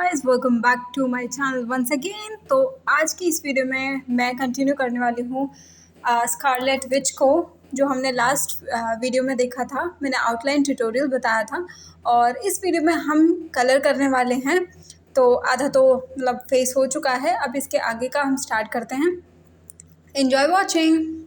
Guys, welcome back to my channel once again. तो आज की इस वीडियो में मैं कंटिन्यू करने वाली हूँ स्कारलेट विच को, जो हमने लास्ट वीडियो में देखा था। मैंने आउटलाइन ट्यूटोरियल बताया था और इस वीडियो में हम कलर करने वाले हैं। तो आधा तो मतलब फेस हो चुका है, अब इसके आगे का हम स्टार्ट करते हैं। Enjoy watching.